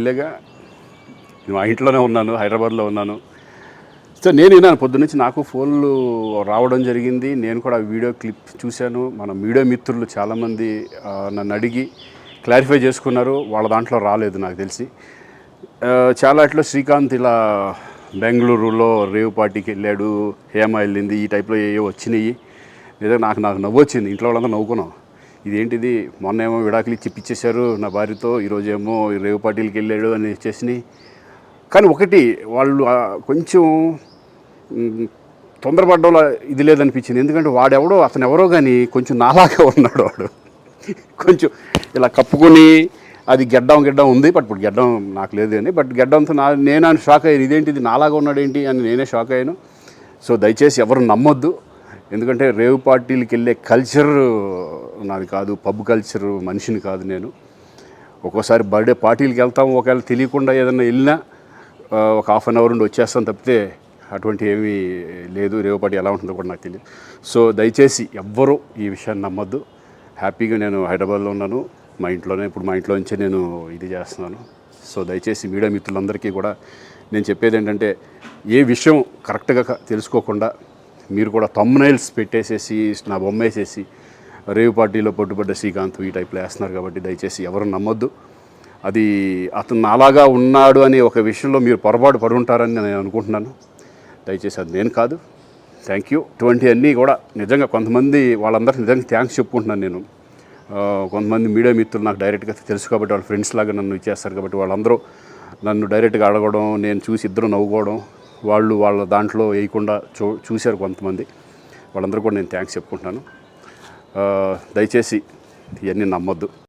ఇల్లేగా, మా ఇంట్లోనే ఉన్నాను, హైదరాబాద్లో ఉన్నాను. సో నేను విన్నాను పొద్దున్నుంచి, నాకు ఫోన్లు రావడం జరిగింది. నేను కూడా వీడియో క్లిప్ చూశాను. మన మీడియా మిత్రులు చాలామంది నన్ను అడిగి క్లారిఫై చేసుకున్నారు. వాళ్ళ దాంట్లో రాలేదు నాకు తెలిసి. చాలా ఇట్లా శ్రీకాంత్ ఇలా బెంగళూరులో రేవ్ పార్టీకి వెళ్ళాడు, హేమ వెళ్ళింది, ఈ టైప్లో ఏవో వచ్చినాయి. నిజంగా నాకు నవ్వు వచ్చింది. ఇంట్లో వాళ్ళంతా నవ్వుకున్నాం. ఇదేంటిది, మొన్న ఏమో విడాకులు ఇచ్చి పిచ్చేశారు నా భార్యతో, ఈరోజేమో రేవ్ పార్టీలకి వెళ్ళాడు అని వచ్చేసినాయి. కానీ ఒకటి, వాళ్ళు కొంచెం తొందరపడ్డంలో ఇది లేదనిపించింది. ఎందుకంటే వాడెవడో, అతను ఎవరో కానీ కొంచెం నాలాగే ఉన్నాడు. వాడు కొంచెం ఇలా కప్పుకొని, అది గెడ్డం ఉంది, బట్ ఇప్పుడు గెడ్డం నాకు లేదు అని, బట్ గెడ్డంతో నేను షాక్ అయ్యాను. ఇదేంటిది నాలాగా ఉన్నాడు ఏంటి అని నేనే షాక్ అయ్యాను. సో దయచేసి ఎవరు నమ్మొద్దు. ఎందుకంటే రేవ్ పార్టీలకి వెళ్ళే కల్చర్ నాది కాదు, పబ్ కల్చర్ మనిషిని కాదు నేను. ఒక్కోసారి బర్త్డే పార్టీలకి వెళ్తాము, ఒకవేళ తెలియకుండా ఏదైనా వెళ్ళినా ఒక హాఫ్ అన్ అవర్ నుండి వచ్చేస్తాను తప్పితే అటువంటి ఏమీ లేదు. రేవ్ పార్టీ ఎలా ఉంటుందో కూడా నాకు తెలియదు. సో దయచేసి ఎవ్వరూ ఈ విషయాన్ని నమ్మొద్దు. హ్యాపీగా నేను హైదరాబాద్లో ఉన్నాను, మా ఇంట్లోనే. ఇప్పుడు మా ఇంట్లో నుంచే నేను ఇది చేస్తున్నాను. సో దయచేసి మీడియా మిత్రులందరికీ కూడా నేను చెప్పేది ఏంటంటే, ఏ విషయం కరెక్ట్గా తెలుసుకోకుండా మీరు కూడా థంబ్నైల్స్ పెట్టేసేసి, నా బొమ్మ వేసేసి రేవ్ పార్టీలో పట్టుబడ్డ శ్రీకాంత్ ఈ టైప్లో వేస్తున్నారు. కాబట్టి దయచేసి ఎవరు నమ్మొద్దు. అది అతను అలాగా ఉన్నాడు అనే ఒక విషయంలో మీరు పొరపాటు పడి ఉంటారని నేను అనుకుంటున్నాను. దయచేసి అది నేను కాదు. Thank you. ఇటువంటి అన్నీ కూడా నిజంగా కొంతమంది, వాళ్ళందరికీ నిజంగా థ్యాంక్స్ చెప్పుకుంటున్నాను నేను. కొంతమంది మీడియా మిత్రులు నాకు డైరెక్ట్గా తెలుసు కాబట్టి, వాళ్ళ ఫ్రెండ్స్ లాగా నన్ను ఇచ్చేస్తారు కాబట్టి, వాళ్ళందరూ నన్ను డైరెక్ట్గా అడగడం, నేను చూసి ఇద్దరు నవ్వుకోవడం, వాళ్ళు వాళ్ళ దాంట్లో వేయకుండా చూశారు కొంతమంది. వాళ్ళందరూ కూడా నేను థ్యాంక్స్ చెప్పుకుంటున్నాను. దయచేసి ఇవన్నీ నమ్మొద్దు.